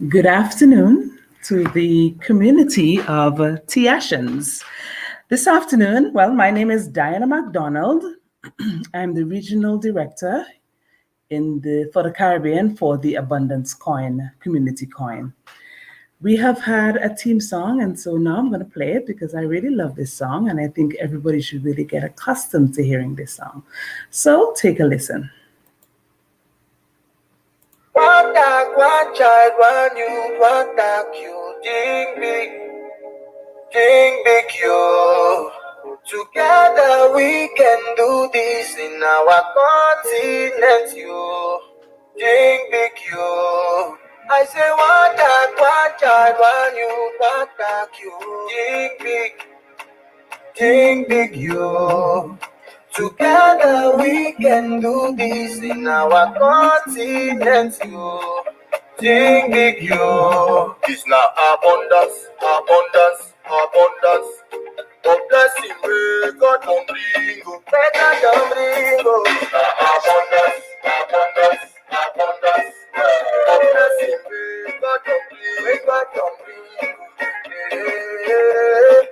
Good afternoon to the community of Tiashans. This afternoon, well, my name is Diana MacDonald. I'm the regional director for the Caribbean for the Abundance Coin Community Coin. We have had a team song, and so now I'm going to play it because I really love this song, and I think everybody should really get accustomed to hearing this song. So take a listen. One dog, one child, one youth, one dog, you ding big, you. Together we can do this in our continent, you. Ding big, you. I say one dog, one child, one youth, one dog, you. Ding big, you. Together we can do this in our continent, you. Ding big, you. It's now abundance, abundance, abundance. The blessing we God don't bring, God don't bring. It's now abundance, abundance, abundance. The blessing we God don't bring, God don't bring. Yeah.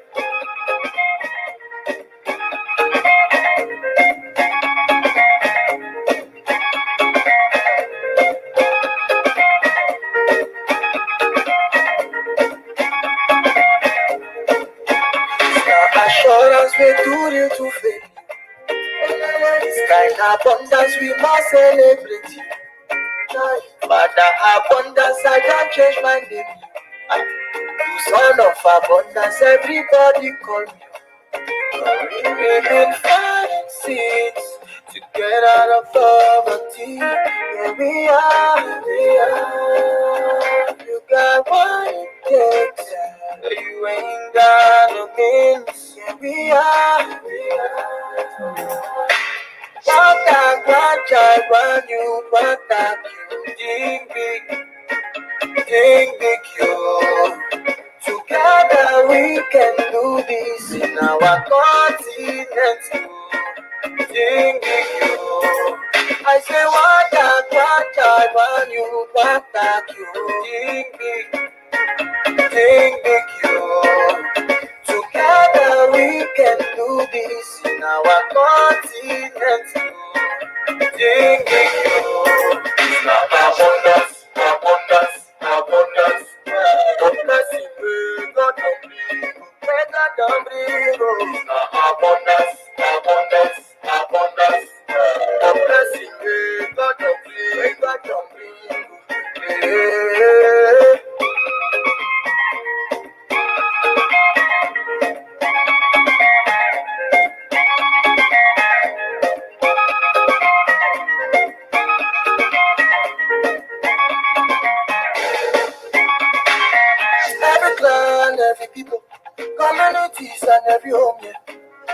Assurance we do it to faith. This kind of abundance we must celebrate you. Father abundance, I can't change my name. You son of abundance, everybody call me. We've been fighting since to get out of poverty. Here we are. You got what it takes. You ain't got no means. Here we are. One tag, one child, one you, one tag you. Ding big, you. Together we can do this in our continent, you. Ding big, you. I say one tag, one child, one you, one tag you. Ding big, you. Together we can do this in our continent, you. Ding big, you. It's not abundance, abundance, abundance. The blessing we God don't bring, God don't bring. It's not abundance, abundance, abundance. The blessing we God don't bring, God don't bring. Yeah. Every clan, every people, communities and every home, yeah.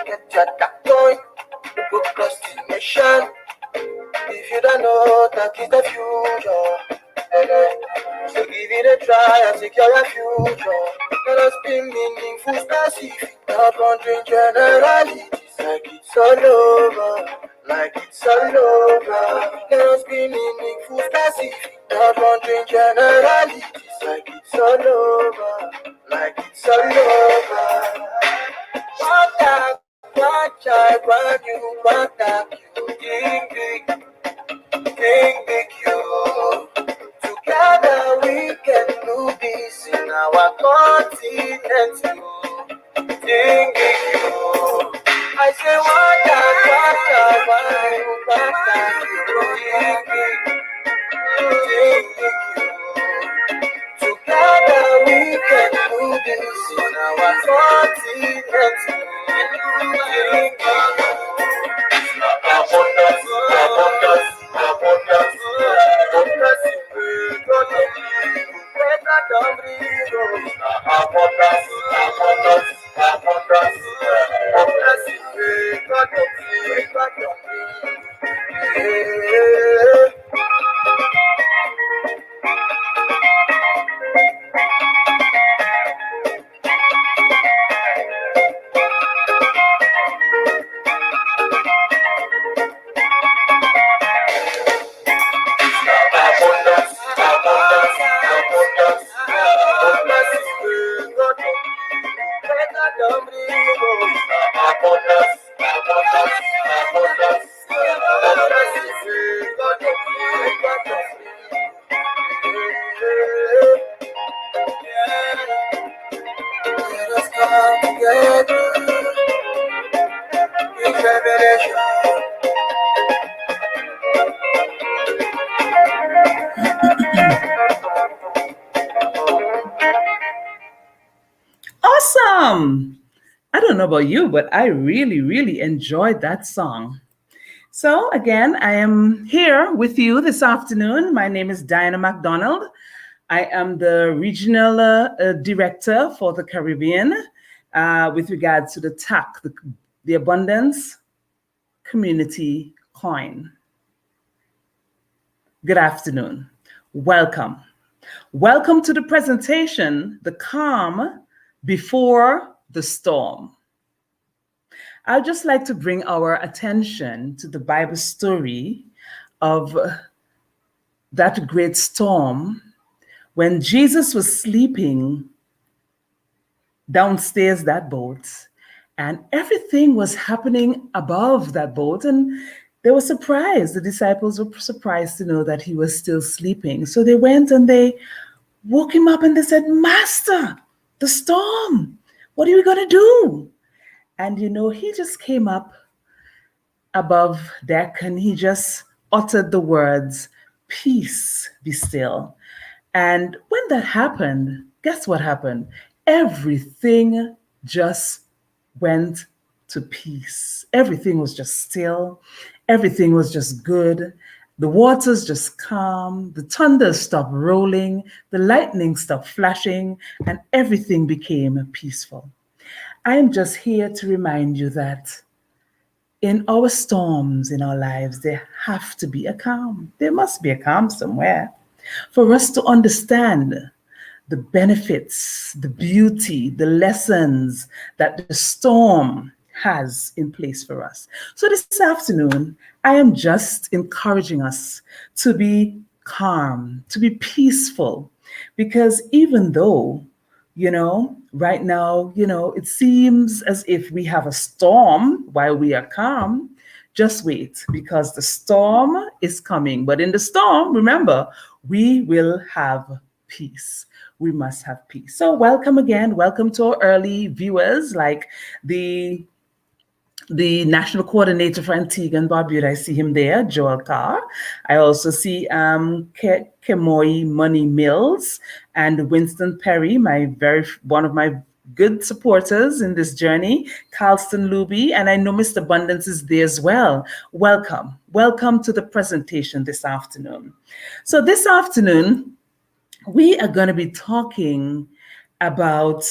Get your tack going, no procrastination. If you don't know, that is the future. So give it a try and secure your future. Let us be meaningful, specific, not wondering generalities. Like it's all over, like it's all over. Let us be meaningful, specific, not wondering generalities. Like it's all over, like it's all over. One tag, one child, one you, one tag you. Ding big, you. Together we can do this in our continent, you. Ding big, you. I say one tag, one tag you. Ding big, you. Together we can do this in our continent, you. Ding big, you. Abundance, abundance, abundance. The blessing we God don't bring, God don't bring. Abundance, abundance, abundance. The blessing we God don't bring, God don't bring. Yeah. Abundance, abundance, abundance. Abundance is free. God of free, God of free. Yeah. Let us come together in revelation. Awesome. I don't know about you, but I really, really enjoyed that song. So, again, I am here with you this afternoon. My name is Diana MacDonald. I am the regional director for the Caribbean with regards to the TACC, the Abundance Community Coin. Good afternoon. Welcome. Welcome to the presentation, The Calm Before the Storm. I'd just like to bring our attention to the Bible story of that great storm when Jesus was sleeping downstairs that boat and everything was happening above that boat, and they were surprised. The disciples were surprised to know that he was still sleeping. So they went and they woke him up and they said, "Master, the storm, what are we going to do?" And he just came up above deck and he just uttered the words, "Peace, be still." And when that happened, guess what happened? Everything just went to peace. Everything was just still. Everything was just good. The waters just calm. The thunder stopped rolling. The lightning stopped flashing, and everything became peaceful. I'm just here to remind you that in our storms in our lives, there have to be a calm. There must be a calm somewhere for us to understand the benefits, the beauty, the lessons that the storm has in place for us. So this afternoon, I am just encouraging us to be calm, to be peaceful, because even though right now, it seems as if we have a storm while we are calm. Just wait, because the storm is coming. But in the storm, remember, we will have peace. We must have peace. So welcome again. Welcome to our early viewers, like the National Coordinator for Antigua and Barbuda. I see him there, Joel Carr. I also see Kemoy Money Mills and Winston Perry, one of my good supporters in this journey, Carlston Luby, and I know Mr. Abundance is there as well. Welcome. Welcome to the presentation this afternoon. So this afternoon, we are going to be talking about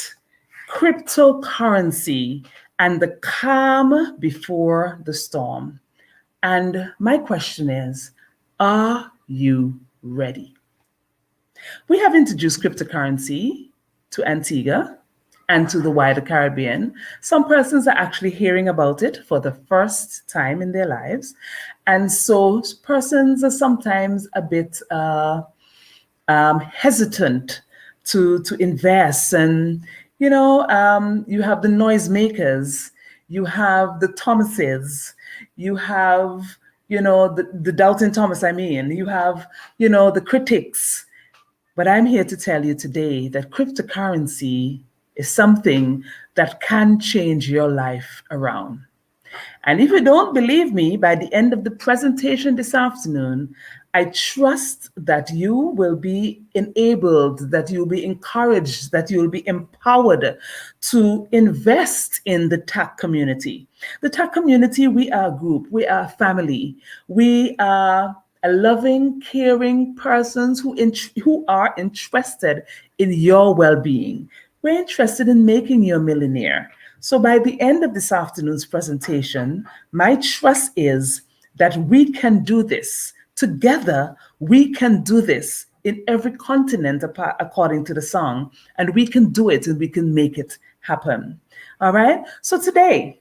cryptocurrency and the calm before the storm. And my question is, are you ready? We have introduced cryptocurrency to Antigua and to the wider Caribbean. Some persons are actually hearing about it for the first time in their lives. And so persons are sometimes a bit hesitant to invest. And you have the noisemakers, you have the Thomases, you have the doubting Thomas. You have the critics. But I'm here to tell you today that cryptocurrency is something that can change your life around. And if you don't believe me, by the end of the presentation this afternoon, I trust that you will be enabled, that you'll be encouraged, that you'll be empowered to invest in the TACC community. The TACC community, we are a group, we are a family, we are a loving, caring persons who are interested in your well-being. We're interested in making you a millionaire. So by the end of this afternoon's presentation, my trust is that we can do this. Together, we can do this in every continent according to the song, and we can do it and we can make it happen. All right? So today,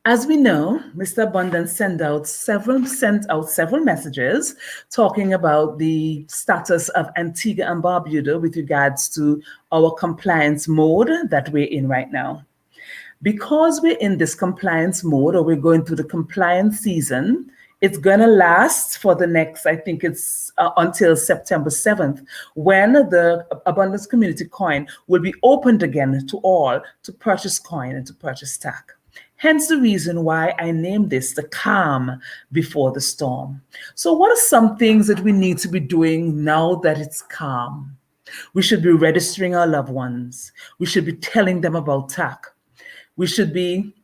as we know, Mr. Abundance sent out several messages talking about the status of Antigua and Barbuda with regards to our compliance mode that we're in right now. Because we're in this compliance mode, or we're going through the compliance season, it's going to last for the next, I think it's until September 7th, when the Abundance Community Coin will be opened again to all to purchase coin and to purchase TACC. Hence the reason why I named this the calm before the storm. So what are some things that we need to be doing now that it's calm? We should be registering our loved ones. We should be telling them about TACC. We should be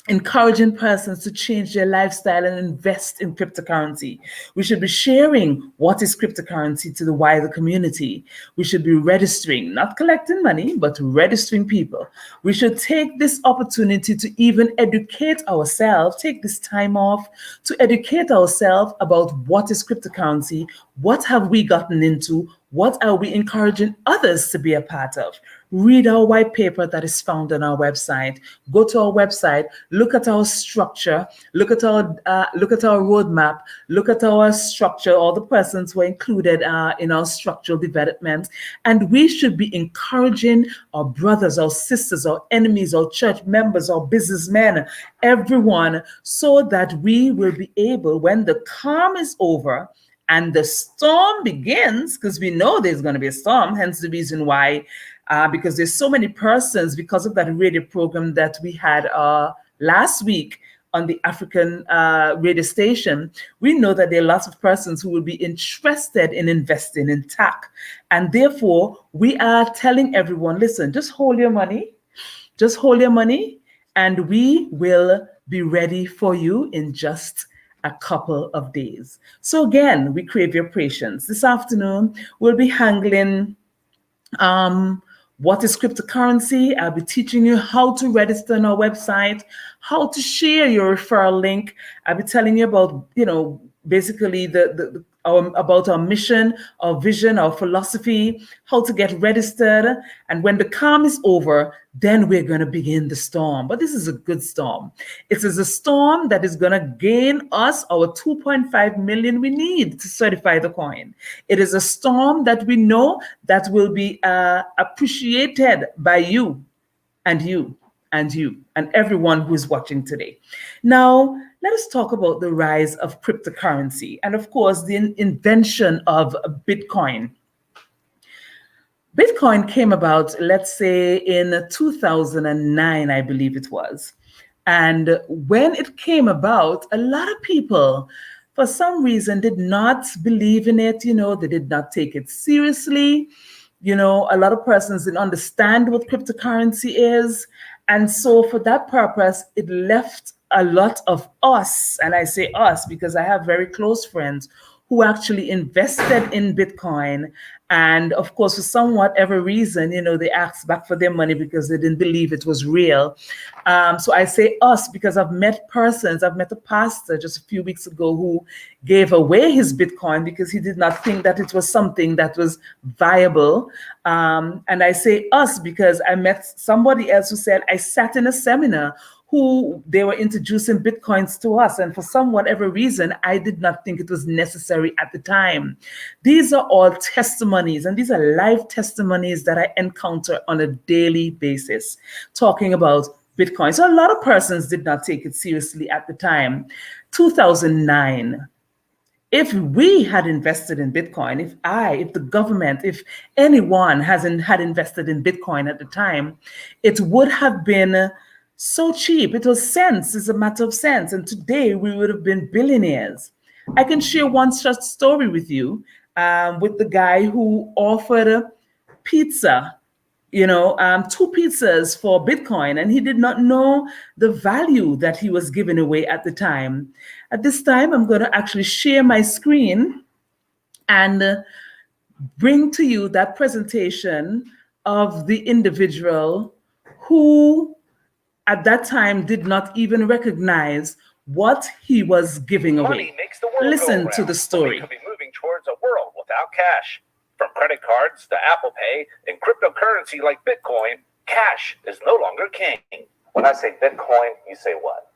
encouraging persons to change their lifestyle and invest in cryptocurrency. We should be sharing what is cryptocurrency to the wider community. We should be registering, not collecting money, but registering people. We should take this opportunity to even educate ourselves, take this time off to educate ourselves about what is cryptocurrency, what have we gotten into, what are we encouraging others to be a part of? Read our white paper that is found on our website. Go to our website, look at our structure, look at our roadmap, look at our structure, all the persons who are included in our structural development. And we should be encouraging our brothers, our sisters, our enemies, our church members, our businessmen, everyone, so that we will be able, when the calm is over, and the storm begins, because we know there's going to be a storm, hence the reason why, because there's so many persons, because of that radio program that we had last week on the African radio station, we know that there are lots of persons who will be interested in investing in TACC. And therefore, we are telling everyone, listen, just hold your money, and we will be ready for you in just a couple of days. So again, we crave your patience. This afternoon, we'll be handling what is cryptocurrency. I'll be teaching you how to register on our website, how to share your referral link. I'll be telling you about, basically about our mission, our vision, our philosophy, how to get registered. And when the calm is over, then we're going to begin the storm. But this is a good storm. It is a storm that is going to gain us our 2.5 million we need to certify the coin. It is a storm that we know that will be appreciated by you and you and you and everyone who is watching today. Now, let us talk about the rise of cryptocurrency and, of course, the invention of Bitcoin. Bitcoin came about, let's say, in 2009, I believe it was. And when it came about, a lot of people, for some reason, did not believe in it. They did not take it seriously. A lot of persons didn't understand what cryptocurrency is. And so for that purpose, it left a lot of us, and I say us because I have very close friends who actually invested in Bitcoin. And of course, for whatever reason, they asked back for their money because they didn't believe it was real. So I say us because I've met a pastor just a few weeks ago who gave away his Bitcoin because he did not think that it was something that was viable. And I say us because I met somebody else who said, I sat in a seminar who they were introducing Bitcoins to us. And for whatever reason, I did not think it was necessary at the time. These are all testimonies, and these are live testimonies that I encounter on a daily basis, talking about Bitcoin. So a lot of persons did not take it seriously at the time. 2009, if we had invested in Bitcoin, if the government, if anyone had invested in Bitcoin at the time, it would have been so cheap. It was cents. It's a matter of cents. And today we would have been billionaires. I can share one such story with you, with the guy who offered pizza, 2 pizzas for Bitcoin, and he did not know the value that he was giving away at the time. At this time, I'm going to actually share my screen and bring to you that presentation of the individual who at that time did not even recognize what he was giving away. Money makes the world Listen go to round. the story. We could be moving towards a world without cash. From credit cards to Apple Pay and cryptocurrency like Bitcoin, cash is no longer king. When I say Bitcoin, you say what?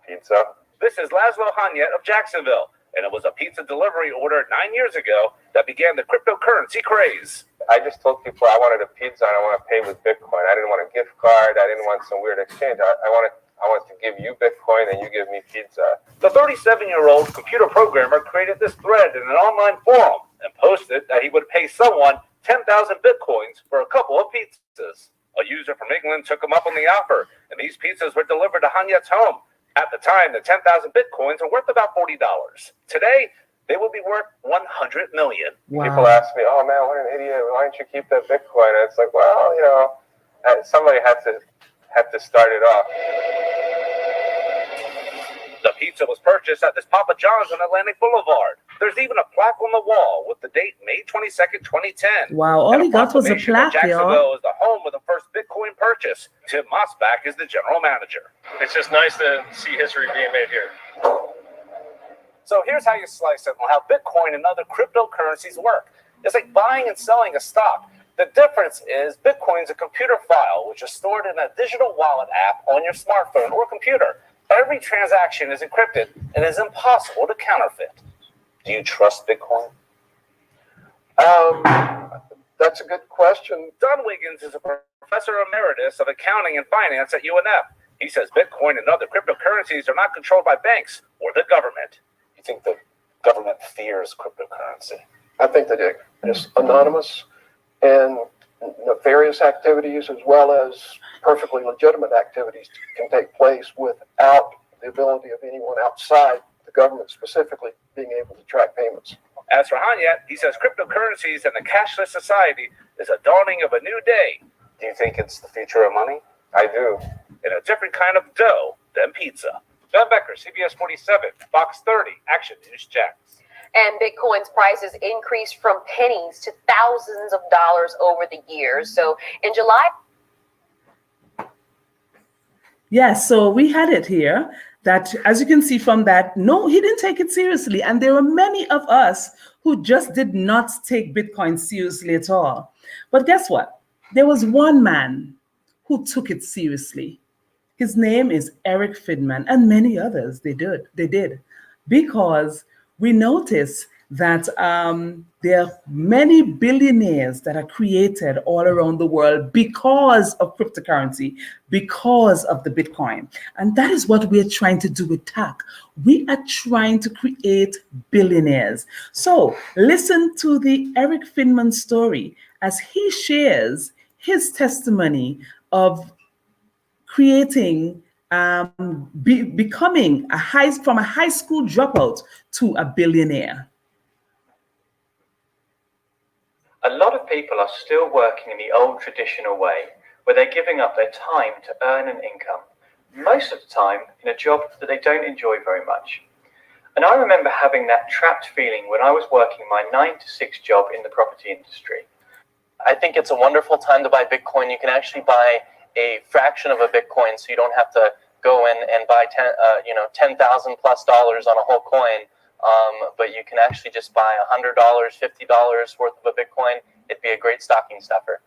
Pizza? This is Laszlo Hanyet of Jacksonville, and it was a pizza delivery order 9 years ago that began the cryptocurrency craze. I just told people I wanted a pizza and I want to pay with Bitcoin. I didn't want a gift card. I didn't want some weird exchange. I wanted to give you Bitcoin and you give me pizza. The 37-year-old computer programmer created this thread in an online forum and posted that he would pay someone 10,000 Bitcoins for a couple of pizzas. A user from England took him up on the offer, and these pizzas were delivered to Hanyet's home. At the time, the 10,000 Bitcoins are worth about $40. Today, they will be worth $100 million. Wow. People ask me, "Oh man, what an idiot! Why don't you keep that Bitcoin?" And it's like, well, you know, somebody had to start it off. The pizza was purchased at this Papa John's on Atlantic Boulevard. There's even a plaque on the wall with the date May 22nd, 2010. Wow, all he got was a plaque, Jacksonville is the home of the first Bitcoin purchase. Tim Mosbach is the general manager. It's just nice to see history being made here. So here's how you slice it on how Bitcoin and other cryptocurrencies work. It's like buying and selling a stock. The difference is Bitcoin's a computer file, which is stored in a digital wallet app on your smartphone or computer. Every transaction is encrypted and is impossible to counterfeit. Do you trust Bitcoin? That's a good question. Don Wiggins is a professor emeritus of accounting and finance at UNF. He says Bitcoin and other cryptocurrencies are not controlled by banks or the government. You think the government fears cryptocurrency? I think they do. It's anonymous and nefarious activities as well as perfectly legitimate activities can take place without the ability of anyone outside the government specifically being able to track payments. As for Hanyet, he says cryptocurrencies and the cashless society is a dawning of a new day. Do you think it's the future of money? I do. In a different kind of dough than pizza. John Becker, CBS 47, Fox 30, Action News Jax. And Bitcoin's prices increased from pennies to thousands of dollars over the years. So in July. Yes, so we had it here that, as you can see from that, no, he didn't take it seriously. And there were many of us who just did not take Bitcoin seriously at all. But guess what? There was one man who took it seriously. His name is Eric Friedman, and many others. They did, because we notice that there are many billionaires that are created all around the world because of cryptocurrency, because of the Bitcoin. And that is what we're trying to do with TACC. We are trying to create billionaires. So listen to the Eric Friedman story as he shares his testimony of creating, becoming from a high school dropout to a billionaire. A lot of people are still working in the old traditional way, where they're giving up their time to earn an income, most of the time in a job that they don't enjoy very much. And I remember having that trapped feeling when I was working my 9-to-6 job in the property industry. I think it's a wonderful time to buy Bitcoin. You can actually buy a fraction of a Bitcoin, so you don't have to go in and buy $10,000+ on a whole coin. But you can actually just buy $100, $50 worth of a Bitcoin. It'd be a great stocking stuffer.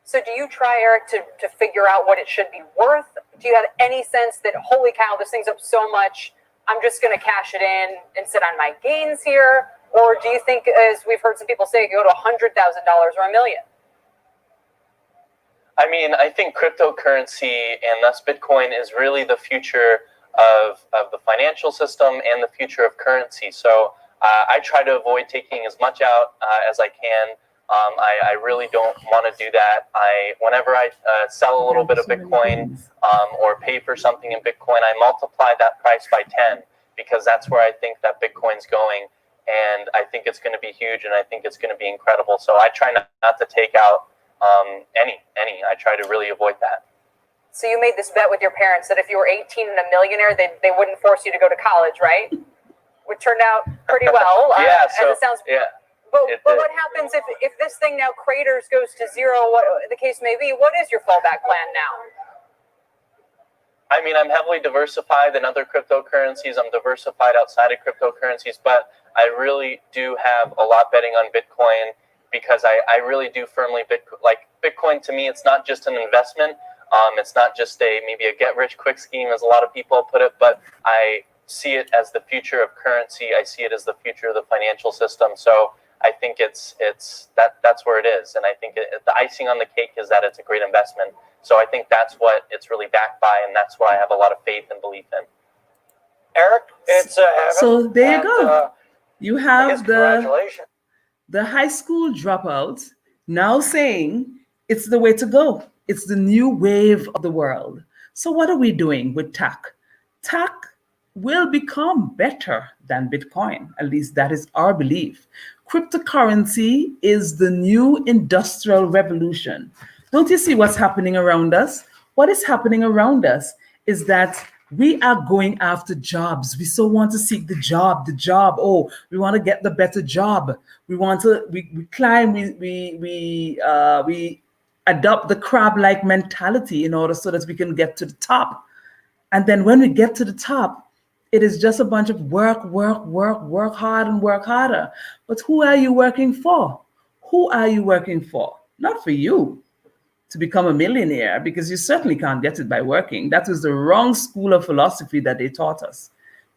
So do you try, Eric, to figure out what it should be worth? Do you have any sense that, holy cow, this thing's up so much, I'm just going to cash it in and sit on my gains here? Or do you think, as we've heard some people say, it could go to $100,000 or $1 million? I mean, I think cryptocurrency and thus Bitcoin is really the future of the financial system and the future of currency. So I try to avoid taking as much out as I can. I really don't want to do that. Whenever I sell a little bit of Bitcoin or pay for something in Bitcoin, I multiply that price by 10 because that's where I think that Bitcoin's going. And I think it's going to be huge, and I think it's going to be incredible. So I try not to take out any. I try to really avoid that. So you made this bet with your parents that if you were 18 and a millionaire, they wouldn't force you to go to college, right? Which turned out pretty well. Yeah, so, as it sounds. Yeah. But what happens if this thing now craters, goes to zero, what the case may be? What is your fallback plan now? I mean, I'm heavily diversified in other cryptocurrencies. I'm diversified outside of cryptocurrencies, but I really do have a lot betting on Bitcoin because I really do firmly Bitcoin to me, it's not just an investment. It's not just maybe a get-rich-quick scheme, as a lot of people put it, but I see it as the future of currency. I see it as the future of the financial system. So I think that's where it is. And I think the icing on the cake is that it's a great investment. So I think that's what it's really backed by, and that's what I have a lot of faith and belief in. Eric, it's Evan. So there you And, go. You I guess have congratulations. the high school dropout now saying it's the way to go. It's the new wave of the world. So what are we doing with TACC? TACC will become better than Bitcoin. At least that is our belief. Cryptocurrency is the new industrial revolution. Don't you see what's happening around us? What is happening around us is that we are going after jobs. We so want to seek the job. Oh, we want to get the better job. We want to, we climb, we adopt the crab-like mentality in order so that we can get to the top. And then when we get to the top, it is just a bunch of work hard and work harder. But who are you working for? Who are you working for? Not for you to become a millionaire, because you certainly can't get it by working. That was the wrong school of philosophy that they taught us.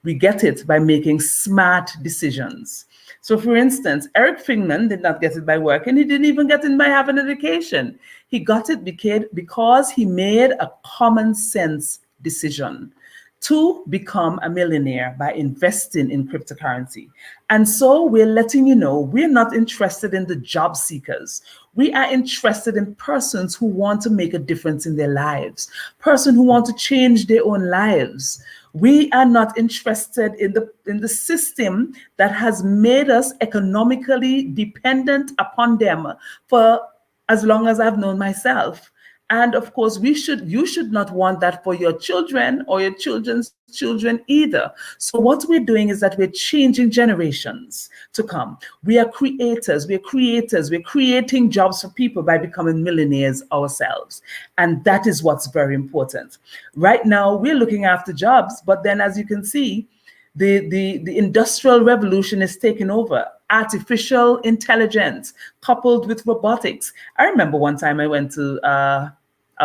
We get it by making smart decisions. So for instance, Eric Fingman did not get it by working. He didn't even get it by having an education. He got it because he made a common sense decision to become a millionaire by investing in cryptocurrency. And so we're letting you know, we're not interested in the job seekers. We are interested in persons who want to make a difference in their lives, persons who want to change their own lives. We are not interested in the system that has made us economically dependent upon them for as long as I've known myself. And of course, you should not want that for your children or your children's children either. So what we're doing is that we're changing generations to come. We are creators, we're creating jobs for people by becoming millionaires ourselves. And that is what's very important. Right now, we're looking after jobs, but then as you can see, the industrial revolution is taking over. Artificial intelligence coupled with robotics. I remember one time I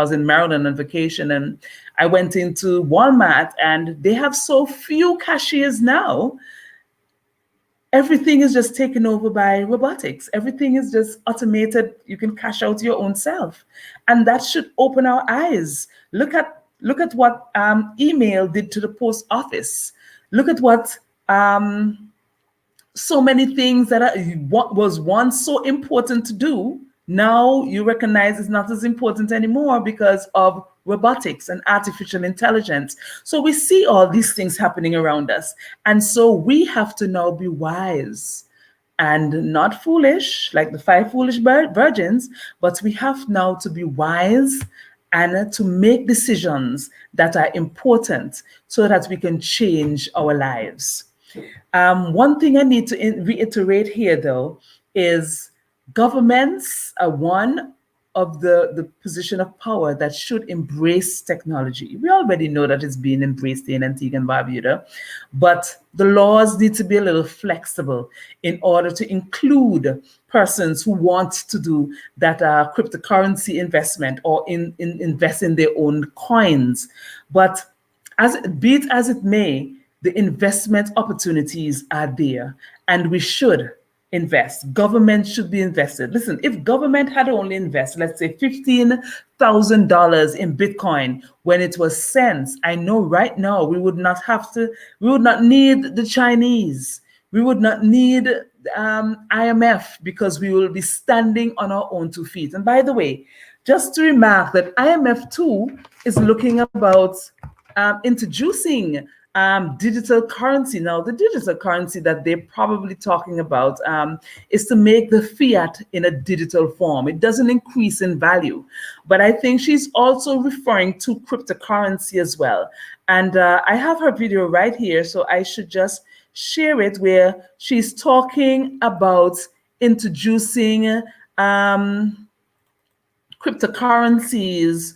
was in Maryland on vacation, and I went into Walmart, and they have so few cashiers now. Everything is just taken over by robotics. Everything is just automated. You can cash out your own self. And that should open our eyes. Look at what email did to the post office. Look at what so many things what was once so important to do, now you recognize is not as important anymore because of robotics and artificial intelligence. So we see all these things happening around us. And so we have to now be wise and not foolish, like the 5 foolish virgins, but we have now to be wise and to make decisions that are important so that we can change our lives. One thing I need to reiterate here, though, is governments are one of the position of power that should embrace technology. We already know that it's being embraced in Antigua and Barbuda, but the laws need to be a little flexible in order to include persons who want to do that cryptocurrency investment or invest in their own coins. But be it as it may, the investment opportunities are there, and we should invest. Government should be invested. Listen, if government had only invested, let's say $15,000 in Bitcoin when it was cents, I know right now we would not need the Chinese. We would not need IMF, because we will be standing on our own 2 feet. And by the way, just to remark that IMF too is looking about introducing digital currency. Now, the digital currency that they're probably talking about is to make the fiat in a digital form. It doesn't increase in value. But I think she's also referring to cryptocurrency as well. And I have her video right here, so I should just share it, where she's talking about introducing cryptocurrencies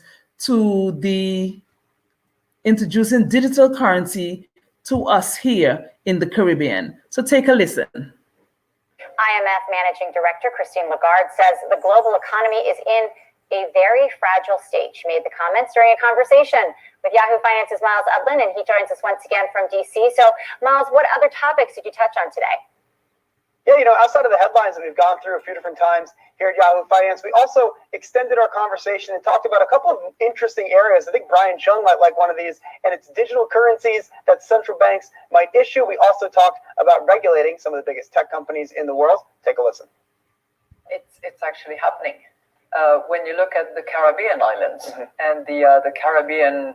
introducing digital currency to us here in the Caribbean. So take a listen. IMF Managing Director Christine Lagarde says the global economy is in a very fragile state. She made the comments during a conversation with Yahoo Finance's Miles Udlin, and he joins us once again from DC. So, Miles, what other topics did you touch on today? Yeah, outside of the headlines that we've gone through a few different times here at Yahoo Finance, we also extended our conversation and talked about a couple of interesting areas. I think Brian Chung might like one of these, and it's digital currencies that central banks might issue. We also talked about regulating some of the biggest tech companies in the world. Take a listen. It's actually happening. When you look at the Caribbean islands and the Caribbean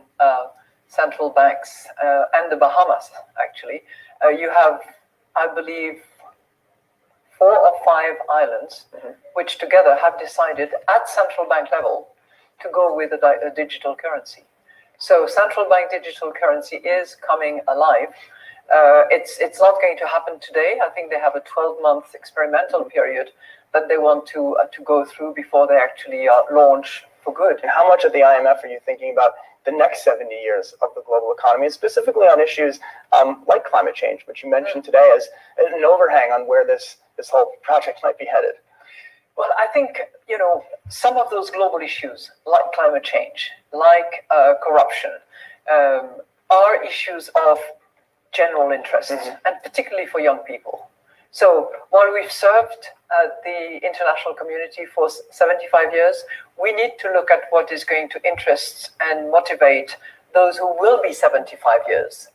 central banks and the Bahamas, actually, you have, I believe, 4 or 5 islands which together have decided at central bank level to go with a digital currency. So central bank digital currency is coming alive. It's not going to happen today. I think they have a 12-month experimental period that they want to go through before they actually launch for good. And how much at the IMF are you thinking about the next 70 years of the global economy, and specifically on issues like climate change, which you mentioned today as an overhang on where this whole project might be headed? Well, I think, some of those global issues, like climate change, like corruption, are issues of general interest, and particularly for young people. So while we've served the international community for 75 years, we need to look at what is going to interest and motivate those who will be 75 years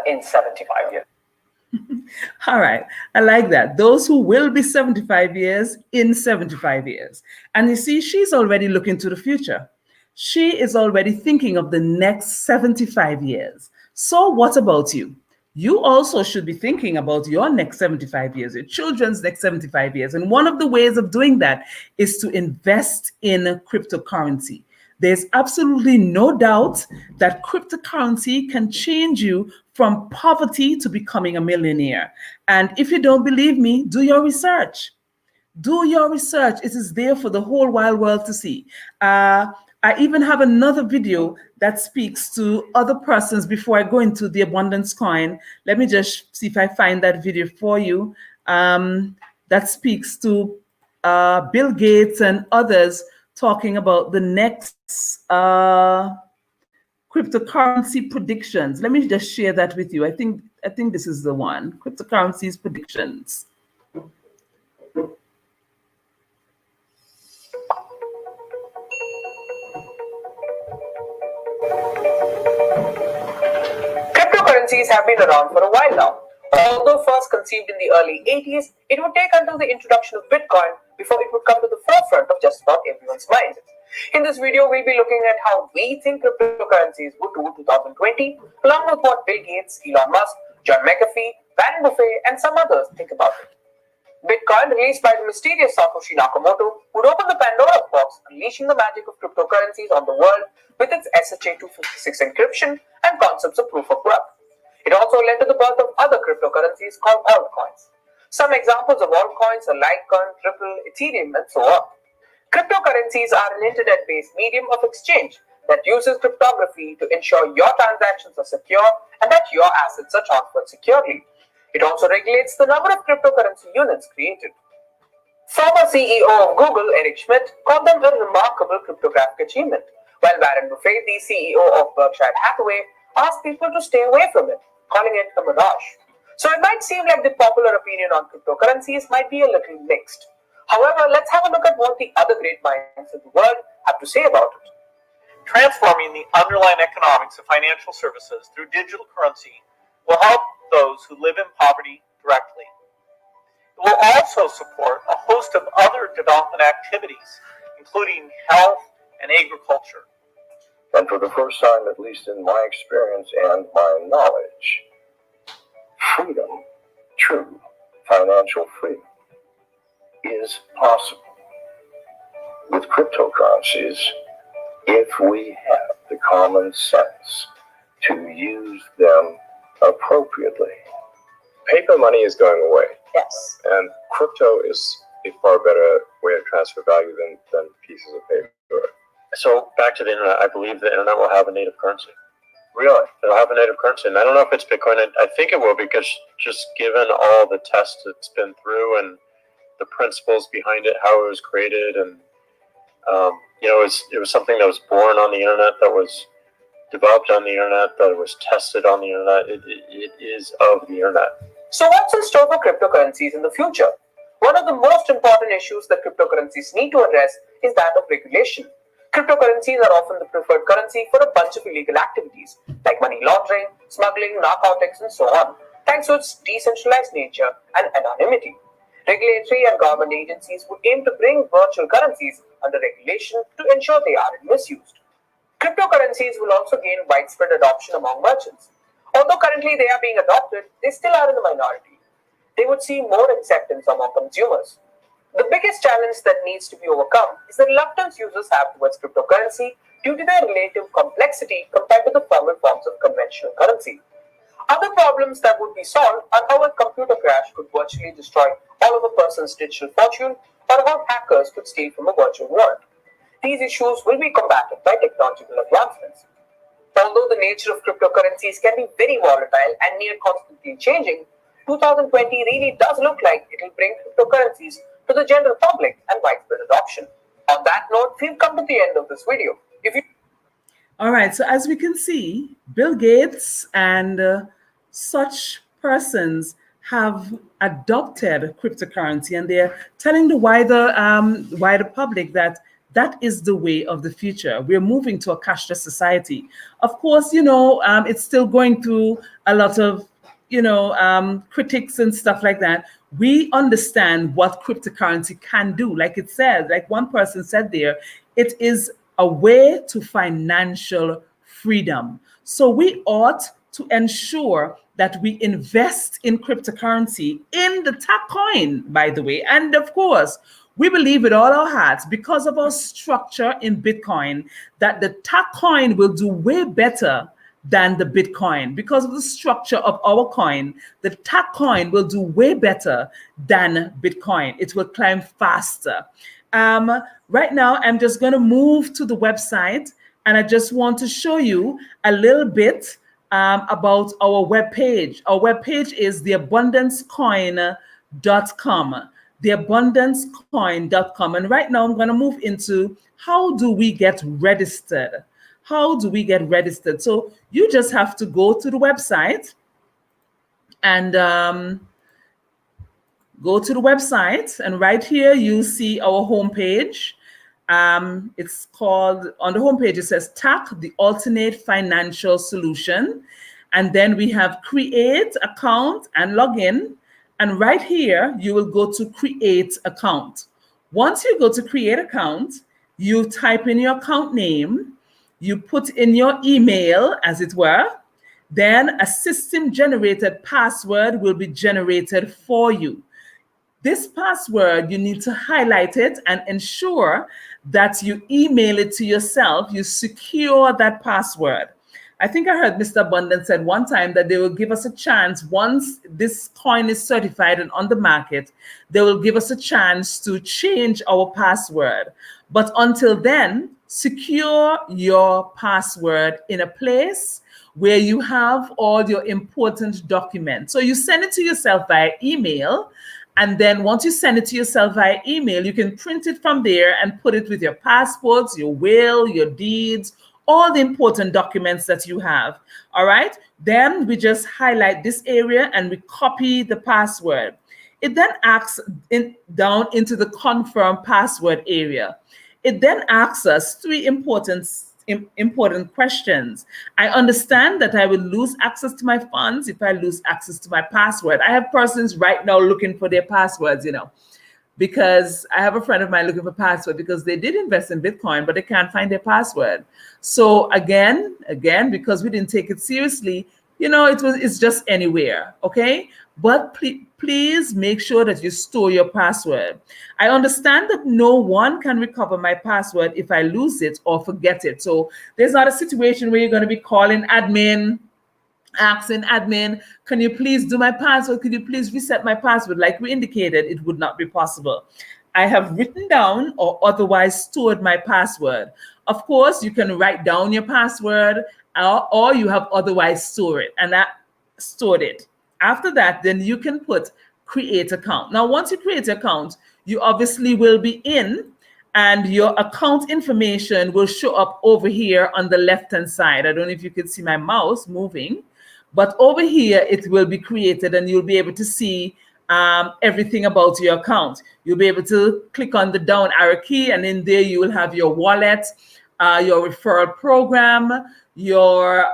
in 75 years. All right. I like that. Those who will be 75 years in 75 years. And you see, she's already looking to the future. She is already thinking of the next 75 years. So what about you? You also should be thinking about your next 75 years, your children's next 75 years. And one of the ways of doing that is to invest in cryptocurrency. There's absolutely no doubt that cryptocurrency can change you from poverty to becoming a millionaire. And if you don't believe me, do your research. Do your research. It is there for the whole wide world to see. I even have another video that speaks to other persons before I go into the abundance coin. Let me just see if I find that video for you. That speaks to Bill Gates and others talking about the next cryptocurrency predictions. Let me just share that with you. I think this is the one. Cryptocurrencies predictions. Cryptocurrencies have been around for a while now. Although first conceived in the early 80s, it would take until the introduction of Bitcoin before it would come to the forefront of just about everyone's mind. In this video, we'll be looking at how we think cryptocurrencies would do in 2020, along with what Bill Gates, Elon Musk, John McAfee, Warren Buffett, and some others think about it. Bitcoin, released by the mysterious Satoshi Nakamoto, would open the Pandora's box, unleashing the magic of cryptocurrencies on the world with its SHA-256 encryption and concepts of proof of work. It also led to the birth of other cryptocurrencies called altcoins. Some examples of altcoins are Litecoin, Ripple, Ethereum, and so on. Cryptocurrencies are an internet-based medium of exchange that uses cryptography to ensure your transactions are secure and that your assets are transferred securely. It also regulates the number of cryptocurrency units created. Former CEO of Google, Eric Schmidt, called them a remarkable cryptographic achievement, while Warren Buffett, the CEO of Berkshire Hathaway, asked people to stay away from it, calling it a mirage. So it might seem like the popular opinion on cryptocurrencies might be a little mixed. However, let's have a look at what the other great minds of the world have to say about it. Transforming the underlying economics of financial services through digital currency will help those who live in poverty directly. It will also support a host of other development activities, including health and agriculture. And for the first time, at least in my experience and my knowledge, freedom, true financial freedom, is possible with cryptocurrencies if we have the common sense to use them appropriately. Paper money is going away. Yes. And crypto is a far better way to transfer value than pieces of paper. So back to the internet, I believe the internet will have a native currency. Really? It'll have a native currency. And I don't know if it's Bitcoin. I think it will, because just given all the tests it's been through and the principles behind it, how it was created, and it was something that was born on the internet, that was developed on the internet, that was tested on the internet. It is of the internet. So what's in store for cryptocurrencies in the future? One of the most important issues that cryptocurrencies need to address is that of regulation. Cryptocurrencies are often the preferred currency for a bunch of illegal activities like money laundering, smuggling, narcotics, and so on, thanks to its decentralized nature and anonymity. Regulatory and government agencies would aim to bring virtual currencies under regulation to ensure they aren't misused. Cryptocurrencies will also gain widespread adoption among merchants. Although currently they are being adopted, they still are in the minority. They would see more acceptance among consumers. The biggest challenge that needs to be overcome is the reluctance users have towards cryptocurrency due to their relative complexity compared to the formal forms of conventional currency. Other problems that would be solved are how a computer crash could virtually destroy all of a person's digital fortune, or how hackers could steal from a virtual world. These issues will be combated by technological advancements. Although the nature of cryptocurrencies can be very volatile and near constantly changing, 2020 really does look like it will bring cryptocurrencies to the general public and widespread adoption. On that note, we've come to the end of this video. All right, so as we can see, Bill Gates and such persons have adopted cryptocurrency, and they're telling the wider public that that is the way of the future. We're moving to a cashless society. Of course, it's still going through a lot of critics and stuff like that. We understand what cryptocurrency can do. Like it said, like one person said there, it is a way to financial freedom. So we ought to ensure that we invest in cryptocurrency, in the TACC coin, by the way. And of course, we believe with all our hearts, because of our structure in Bitcoin, that the TACC coin will do way better than the Bitcoin. Because of the structure of our coin, the TACC coin will do way better than Bitcoin. It will climb faster. Right now, I'm just going to move to the website, and I just want to show you a little bit about our webpage. Our webpage is theabundancecoin.com. Theabundancecoin.com. And right now, I'm going to move into how do we get registered? How do we get registered? So you just have to go to the website and go to the website, and right here you see our homepage. It's called, on the homepage it says TACC, the alternate financial solution, and then we have create account and login, and right here you will go to create account. Once you go to create account, you type in your account name, you put in your email, as it were, then a system generated password will be generated for you. This password, you need to highlight it and ensure that you email it to yourself. You secure that password. I think I heard Mr. Abundance said one time that they will give us a chance, once this coin is certified and on the market, they will give us a chance to change our password. But until then, secure your password in a place where you have all your important documents. So you send it to yourself via email. And then once you send it to yourself via email, you can print it from there and put it with your passports, your will, your deeds, all the important documents that you have. All right. Then we just highlight this area and we copy the password. It then asks down into the confirm password area. It then asks us three important questions. I understand that I will lose access to my funds if I lose access to my password. I have persons right now looking for their passwords, because I have a friend of mine looking for password because they did invest in Bitcoin, but they can't find their password. So again, because we didn't take it seriously, it's just anywhere. Okay. But please make sure that you store your password. I understand that no one can recover my password if I lose it or forget it. So there's not a situation where you're going to be calling admin, asking admin, can you please do my password? Could you please reset my password? Like we indicated, it would not be possible. I have written down or otherwise stored my password. Of course, you can write down your password or you have otherwise stored it, and that stored it. After that, then you can put create account. Now, once you create an account, you obviously will be in, and your account information will show up over here on the left-hand side. I don't know if you can see my mouse moving, But over here, it will be created and you'll be able to see everything about your account. You'll be able to click on the down arrow key, and in there you will have your wallet, your referral program, your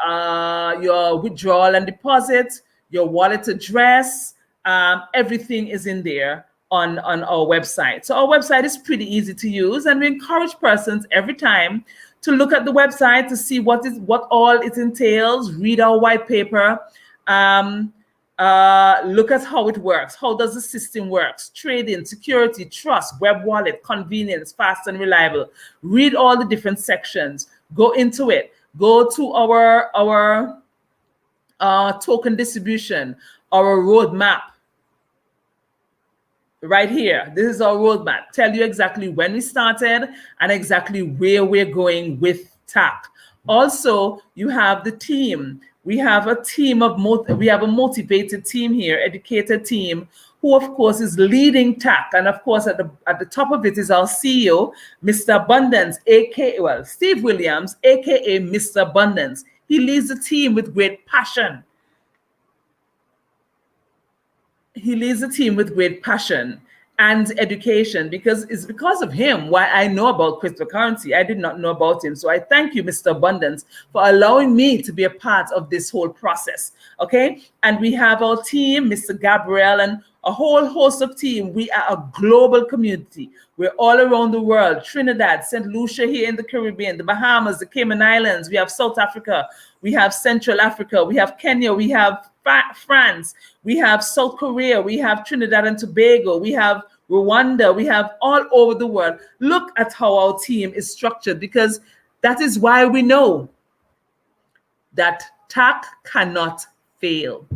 withdrawal and deposit, your wallet address. Everything is in there on our website. So our website is pretty easy to use, and we encourage persons every time to look at the website to see what all it entails, read our white paper, look at how it works. How does the system works? Trading, security, trust, web wallet, convenience, fast and reliable. Read all the different sections. Go into it. Go to our token distribution, our roadmap. Right here, this is our roadmap. Tell you exactly when we started and exactly where we're going with TACC. Also, you have the team. We have a team of we have a motivated team here, educated team, who of course is leading TACC. And of course, at the top of it is our CEO, Mr. Abundance, Steve Williams, aka Mr. Abundance. He leads the team with great passion. He leads the team with great passion and education, because it's because of him why I know about cryptocurrency. I did not know about him. So I thank you, Mr. Abundance, for allowing me to be a part of this whole process. Okay. And we have our team, Mr. Gabriel, and a whole host of team. We are a global community. We're all around the world. Trinidad, St. Lucia here in the Caribbean, the Bahamas, the Cayman Islands. We have South Africa. We have Central Africa. We have Kenya. We have France, we have South Korea, we have Trinidad and Tobago, we have Rwanda, we have all over the world. Look at how our team is structured, because that is why we know that TACC cannot fail.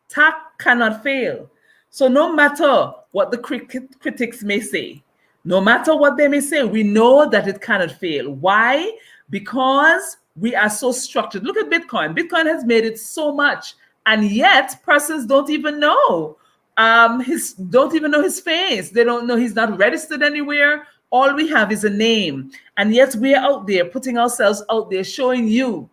TACC cannot fail. So no matter what the critics may say, no matter what they may say, we know that it cannot fail. Why? Because we are so structured. Look at Bitcoin. Bitcoin has made it so much, and yet persons don't even know don't even know his face. They don't know he's not registered anywhere. All we have is a name, and yet we are out there putting ourselves out there, showing you,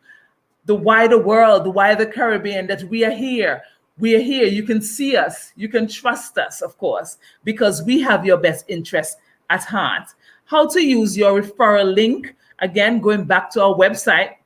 the wider world, the wider Caribbean, that we are here. We are here. You can see us. You can trust us, of course, because we have your best interest at heart. How to use your referral link. Again, going back to our website,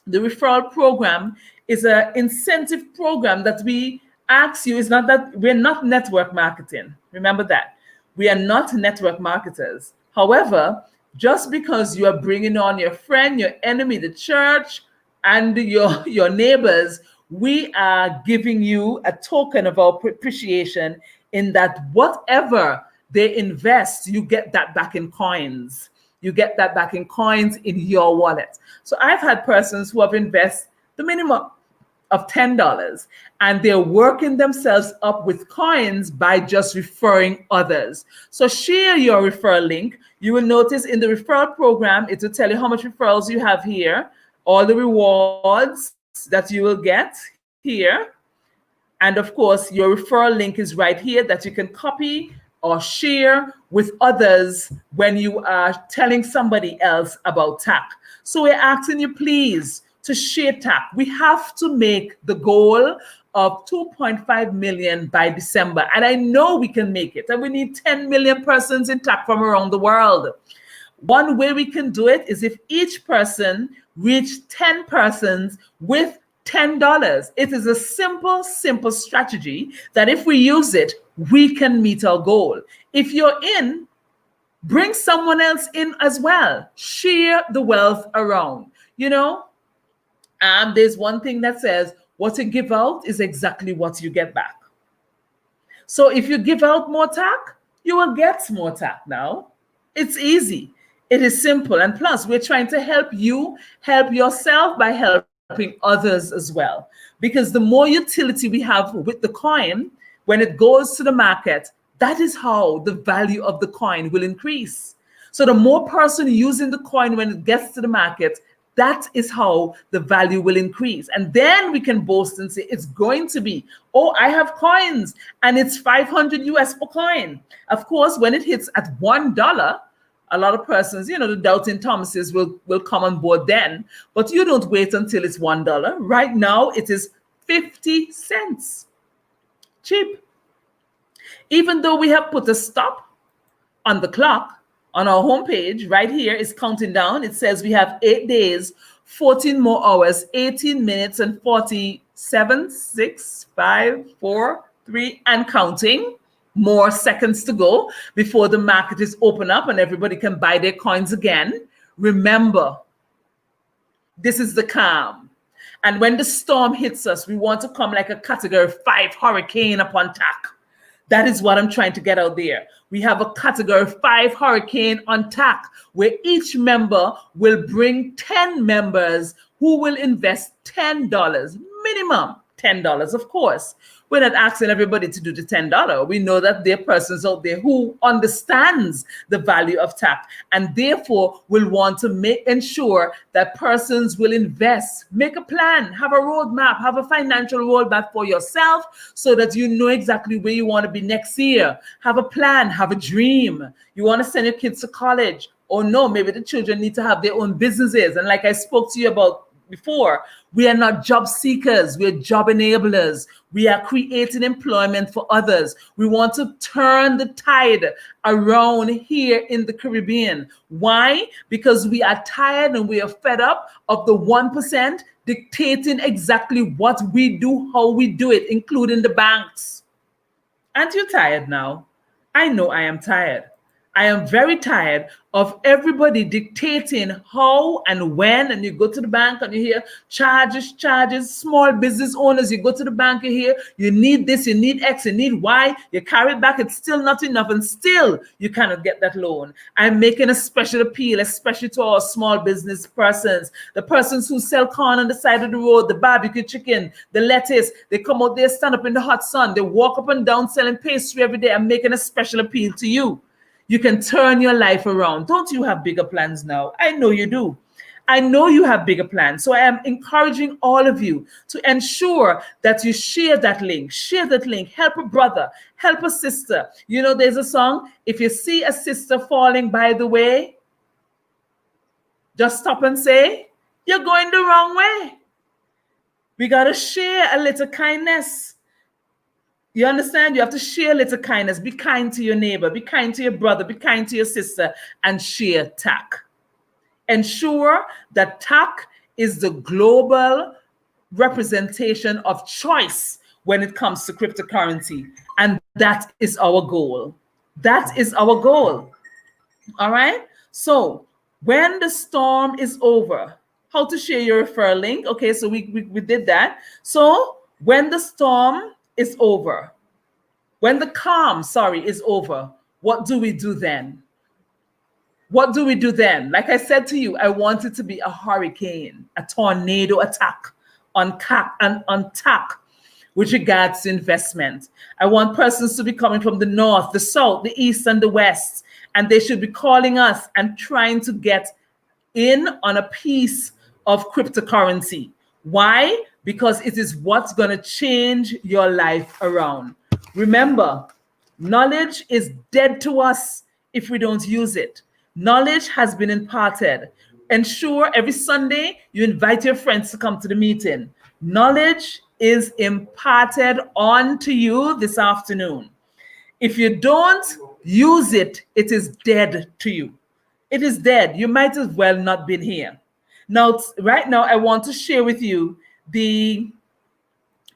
the referral program is an incentive program that we ask you. It's not that we're not network marketing. Remember that. We are not network marketers. However, just because you are bringing on your friend, your enemy, the church, and your neighbors, we are giving you a token of our appreciation, in that whatever they invest, you get that back in coins. You get that back in coins in your wallet. So I've had persons who have invested the minimum of $10, and they're working themselves up with coins by just referring others. So share your referral link. You will notice in the referral program, it will tell you how much referrals you have here, all the rewards that you will get here. And of course, your referral link is right here that you can copy or share with others when you are telling somebody else about TACC. So we're asking you, please, to share TACC. We have to make the goal of 2.5 million by December. And I know we can make it. And we need 10 million persons in TACC from around the world. One way we can do it is if each person reach 10 persons with $10. It is a simple strategy that if we use it, we can meet our goal. If you're in, bring someone else in as well. Share the wealth around. You know, there's one thing that says, what you give out is exactly what you get back. So if you give out more TACC, you will get more TACC now. It's easy. It is simple. And plus, we're trying to help you help yourself by helping others as well. Because the more utility we have with the coin, when it goes to the market, that is how the value of the coin will increase. So the more person using the coin when it gets to the market, that is how the value will increase. And then we can boast and say, it's going to be, oh, I have coins and it's 500 US per coin. Of course, when it hits at $1, a lot of persons, the doubting Thomases will come on board then. But you don't wait until it's $1. Right now, it is 50 cents. Cheap. Even though we have put a stop on the clock, on our homepage, right here is counting down. It says we have 8 days, 14 more hours, 18 minutes and 47, 6, 5, 4, 3, and counting more seconds to go before the market is open up and everybody can buy their coins again. Remember, this is the calm. And when the storm hits us, we want to come like a category 5 hurricane upon TACC. That is what I'm trying to get out there. We have a category 5 hurricane on TACC where each member will bring 10 members who will invest $10, minimum $10, of course. We're not asking everybody to do the $10. We know that there are persons out there who understands the value of TACC and therefore will want to ensure that persons will invest, make a plan, have a roadmap, have a financial roadmap for yourself so that you know exactly where you want to be next year. Have a plan, have a dream. You want to send your kids to college, or no, maybe the children need to have their own businesses. And like I spoke to you about before, we are not job seekers, we're job enablers. We are creating employment for others. We want to turn the tide around here in the Caribbean. Why? Because we are tired and we are fed up of the 1% dictating exactly what we do, how we do it, including the banks. Aren't you tired now? I know I am tired. I am very tired of everybody dictating how and when, and you go to the bank and you hear charges, small business owners, you go to the bank, you hear, you need this, you need X, you need Y, you carry it back, it's still not enough, and still you cannot get that loan. I'm making a special appeal, especially to our small business persons, the persons who sell corn on the side of the road, the barbecue chicken, the lettuce, they come out there, stand up in the hot sun, they walk up and down selling pastry every day. I'm making a special appeal to you. You can turn your life around. Don't you have bigger plans now? I know you do. I know you have bigger plans. So I am encouraging all of you to ensure that you share that link. Share that link. Help a brother. Help a sister. There's a song, if you see a sister falling by the way, just stop and say, you're going the wrong way. We got to share a little kindness. You understand? You have to share a little kindness. Be kind to your neighbor. Be kind to your brother. Be kind to your sister. And share TACC. Ensure that TACC is the global representation of choice when it comes to cryptocurrency. And that is our goal. That is our goal. All right? So when the storm is over, how to share your referral link. Okay, so we did that. So when the storm is over, when the calm, is over, what do we do then? What do we do then? Like I said to you, I want it to be a hurricane, a tornado attack on TACC with regards to investment. I want persons to be coming from the north, the south, the east, and the west, and they should be calling us and trying to get in on a piece of cryptocurrency. Why? Because it is what's going to change your life around. Remember, knowledge is dead to us if we don't use it. Knowledge has been imparted. Ensure every Sunday you invite your friends to come to the meeting. Knowledge is imparted onto you this afternoon. If you don't use it, it is dead to you. It is dead. You might as well not been here. Now, right now, I want to share with you the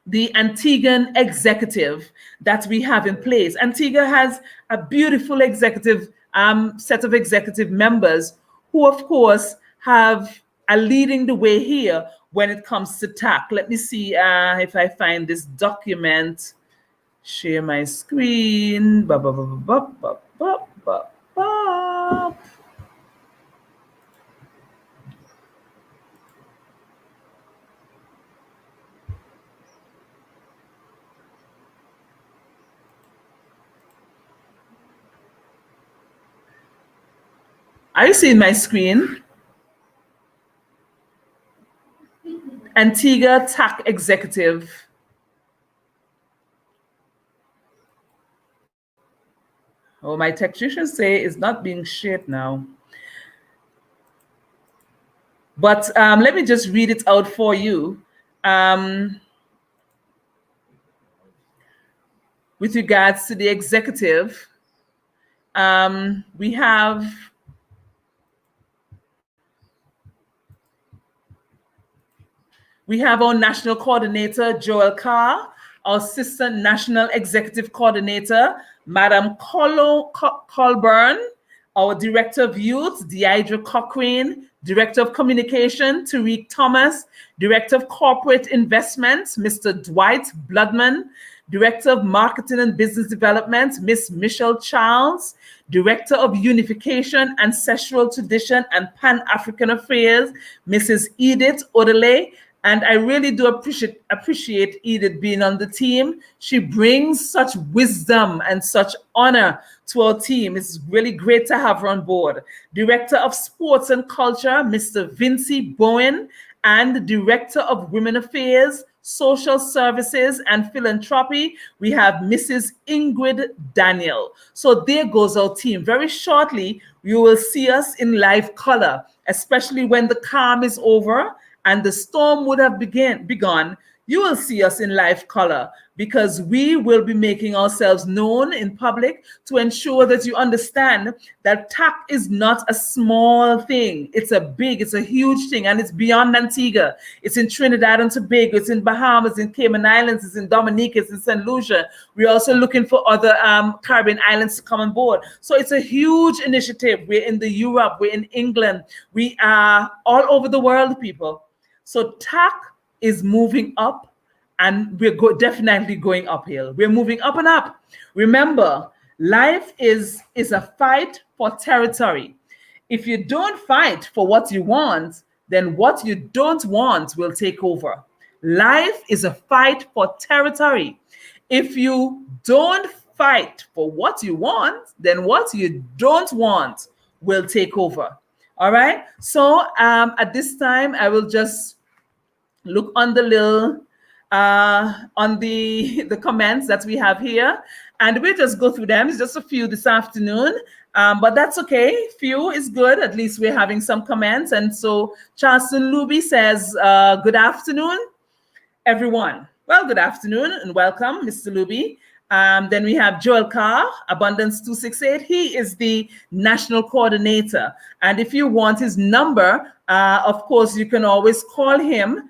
Antiguan executive that we have in place. Antigua has a beautiful executive set of executive members who, of course, are leading the way here when it comes to TACC. Let me see if I find this document. Share my screen. Are you seeing my screen? Antigua TACC executive. Oh, my technicians say it's not being shared now. But let me just read it out for you. With regards to the executive, we have our national coordinator, Joel Carr, our assistant national executive coordinator, Madam Colburn, our director of youth, Deidre Cochrane, director of communication, Tariq Thomas, director of corporate investments, Mr. Dwight Bloodman, director of marketing and business development, Miss Michelle Charles, director of unification, ancestral tradition, and Pan-African affairs, Mrs. Edith Odele. And I really do appreciate Edith being on the team. She brings such wisdom and such honor to our team. It's really great to have her on board. Director of Sports and Culture, Mr. Vincy Bowen, and Director of Women Affairs, Social Services, and Philanthropy, we have Mrs. Ingrid Daniel. So there goes our team. Very shortly, you will see us in live color, especially when the calm is over and the storm would have begun. You will see us in live color because we will be making ourselves known in public to ensure that you understand that TACC is not a small thing. It's a huge thing, and it's beyond Antigua. It's in Trinidad and Tobago, it's in Bahamas, in Cayman Islands, it's in Dominica, it's in St. Lucia. We're also looking for other Caribbean islands to come on board. So it's a huge initiative. We're in Europe, we're in England, we are all over the world, people. So TACC is moving up, and we're definitely going uphill. We're moving up and up. Remember, life is a fight for territory. If you don't fight for what you want, then what you don't want will take over. Life is a fight for territory. If you don't fight for what you want, then what you don't want will take over. All right. So at this time, I will just look on the little on the comments that we have here, and we'll just go through them. It's just a few this afternoon, but that's okay. Few is good. At least we're having some comments. And so Charleston Luby says, good afternoon, everyone. Well, good afternoon and welcome, Mr. Luby. Then we have Joel Carr, Abundance 268. He is the national coordinator. And if you want his number, of course, you can always call him.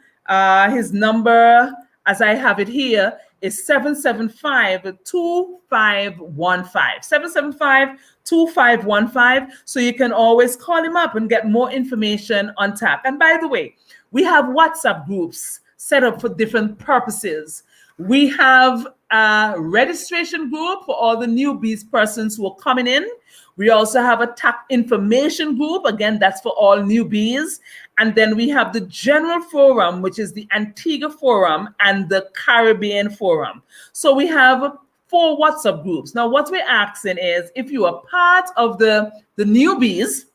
His number, as I have it here, is 775-2515. 775-2515. So you can always call him up and get more information on TACC. And by the way, we have WhatsApp groups set up for different purposes. We have a registration group for all the newbies persons who are coming in. We also have a TACC information group. Again, that's for all newbies. And then we have the general forum, which is the Antigua Forum and the Caribbean Forum. So we have 4 WhatsApp groups. Now, what we're asking is, if you are part of the newbies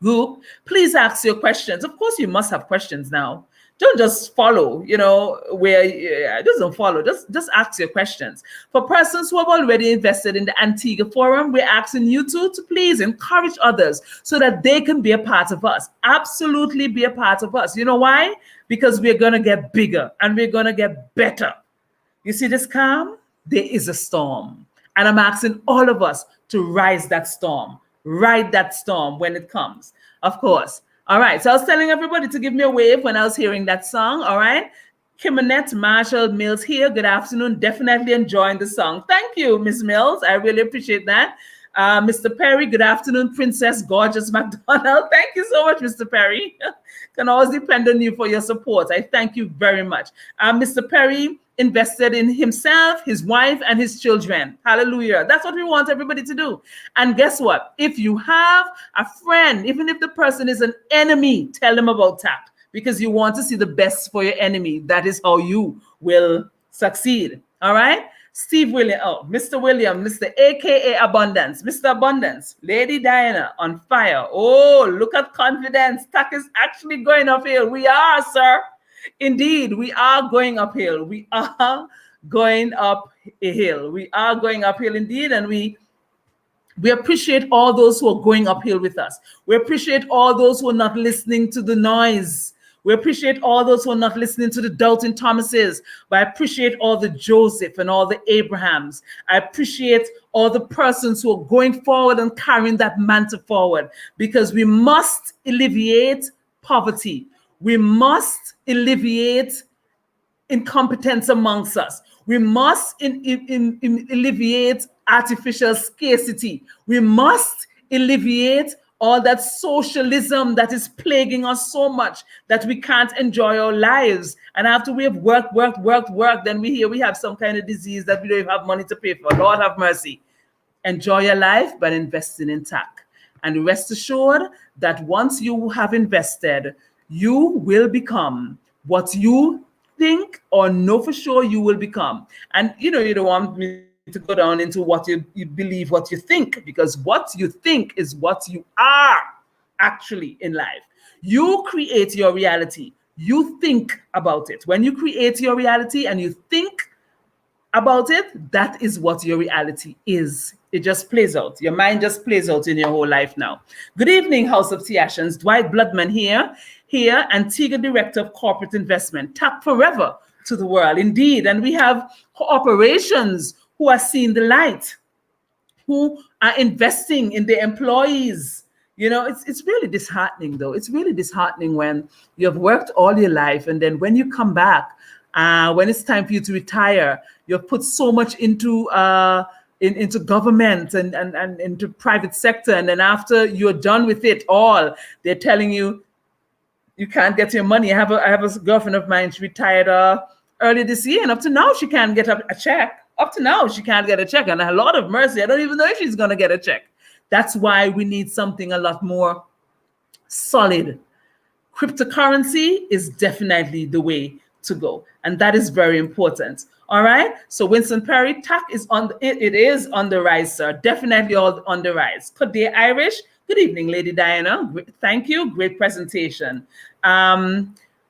group, please ask your questions. Of course, you must have questions now. Don't just follow, don't follow. Just ask your questions. For persons who have already invested in the Antigua Forum, we're asking you to please encourage others so that they can be a part of us. Absolutely be a part of us. You know why? Because we're going to get bigger and we're going to get better. You see this calm? There is a storm. And I'm asking all of us to ride that storm when it comes, of course. All right, so I was telling everybody to give me a wave when I was hearing that song, all right? Kimonette Marshall Mills here. Good afternoon. Definitely enjoying the song. Thank you, Ms. Mills. I really appreciate that. Mr. Perry, good afternoon, Princess Gorgeous McDonald. Thank you so much, Mr. Perry. Can always depend on you for your support. I thank you very much. Mr. Perry invested in himself, his wife, and his children. Hallelujah. That's what we want everybody to do. And guess what? If you have a friend, even if the person is an enemy, tell them about TACC, because you want to see the best for your enemy. That is how you will succeed. All right? Steve William, Mr. William, Mr. AKA Abundance, Mr. Abundance, Lady Diana on fire. Oh, look at confidence. TACC is actually going uphill. We are, sir. Indeed, we are going uphill. We are going uphill. We are going uphill indeed, and we We appreciate all those who are going uphill with us. We appreciate all those who are not listening to the noise. We appreciate all those who are not listening to the Doubting Thomases. But I appreciate all the Joseph and all the Abrahams. I appreciate all the persons who are going forward and carrying that mantle forward, because we must alleviate poverty. We must alleviate incompetence amongst us. We must alleviate artificial scarcity. We must alleviate all that socialism that is plaguing us so much that we can't enjoy our lives. And after we have worked, then we hear we have some kind of disease that we don't even have money to pay for. Lord have mercy. Enjoy your life by investing in TACC. And rest assured that once you have invested, you will become what you think or know for sure you will become. And you don't want me to go down into what you believe, what you think, because what you think is what you are actually in life. You create your reality. You think about it. When you create your reality and you think about it, that is what your reality is. It just plays out. Your mind just plays out in your whole life now. Good evening, House of Theations. Dwight Bloodman here, Antigua Director of Corporate Investment. TACC forever to the world, indeed. And we have corporations who are seeing the light, who are investing in their employees. It's really disheartening, though. It's really disheartening when you have worked all your life, and then when you come back, when it's time for you to retire, you've put so much into government and into private sector, and then after you're done with it all, they're telling you you can't get your money. I have a girlfriend of mine. She retired early this year, and up to now she can't get a check. Up to now she can't get a check, and a lot of mercy. I don't even know if she's gonna get a check. That's why we need something a lot more solid. Cryptocurrency is definitely the way to go, and that is very important. All right. So Winston Perry, TACC is it is on the rise, sir. Definitely all on the rise. Good day, Irish. Good evening, Lady Diana. Thank you. Great presentation.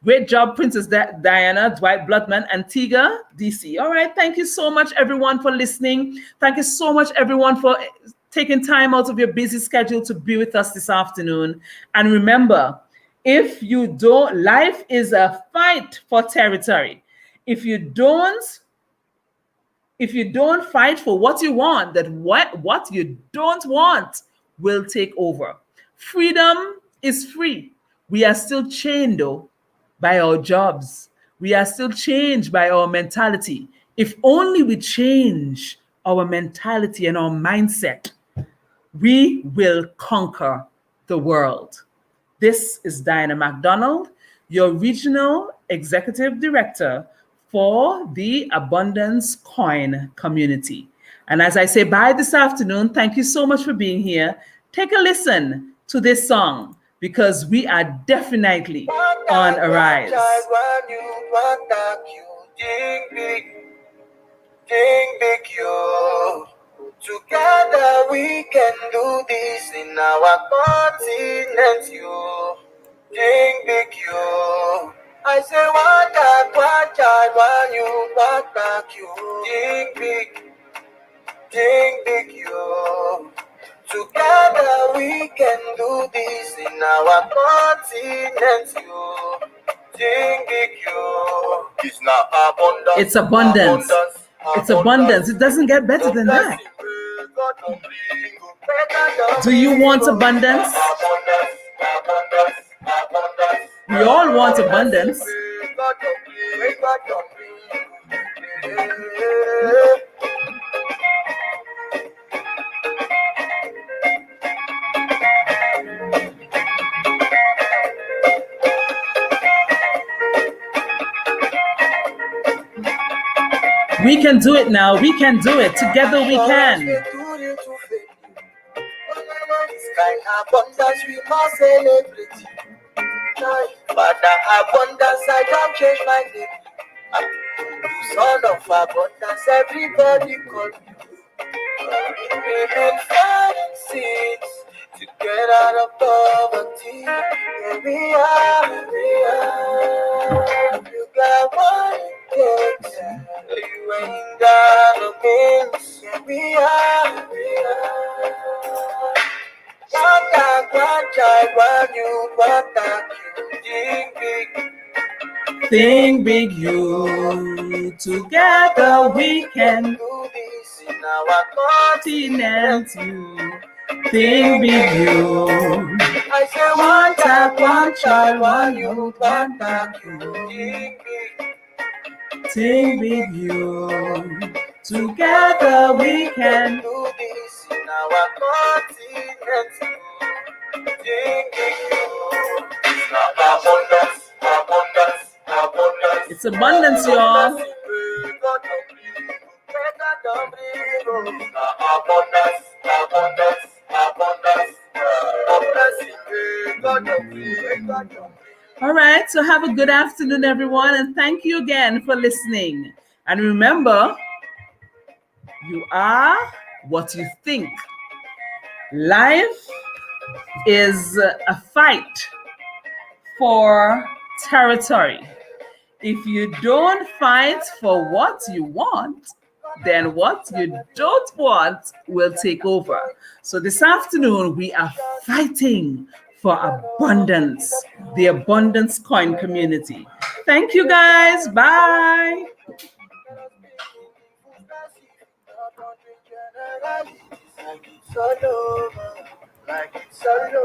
Great job, Princess Diana, Dwight Bloodman, Antigua, DC. All right. Thank you so much, everyone, for listening. Thank you so much, everyone, for taking time out of your busy schedule to be with us this afternoon. And remember, life is a fight for territory. If you don't fight for what you want, that what you don't want will take over. Freedom is free. We are still chained, though, by our jobs. We are still changed by our mentality. If only we change our mentality and our mindset, we will conquer the world. This is Diana MacDonald, your Regional Executive Director for the Abundance Coin community. And as I say bye this afternoon, thank you so much for being here. Take a listen to this song, because we are definitely on a rise. Think big, you. Together we can do this in our continent, you. Think big, you. I say one child, one you, one back, you. Think big, you. Together we can do this in our continent, you. Think big, you. It's not abundance. It's abundance. It's abundance. It doesn't get better than that. Do you want abundance? We all want abundance. We can do it now. We can do it. Together we can. Abundance, we must celebrate. Father, abundance, I don't change my name. Son of abundance, everybody call me. We've been finding seeds to get out of poverty. Here we are. You got what it takes. You ain't got no means. Here we are. Think big, you. Together we can do this in our continent. continent, you. Think big, you. I say one tap, one child, one youth, one tap, you. Think big, you. Together we can. do this in our continent. Abundance, abundance, abundance. It's abundance, y'all. Abundance, abundance, abundance. All right, so have a good afternoon, everyone, and thank you again for listening. And remember, you are what you think. Life is a fight for territory. If you don't fight for what you want, then what you don't want will take over. So this afternoon, we are fighting for abundance, the Abundance Coin community. Thank you, guys. Bye. Like it's all over.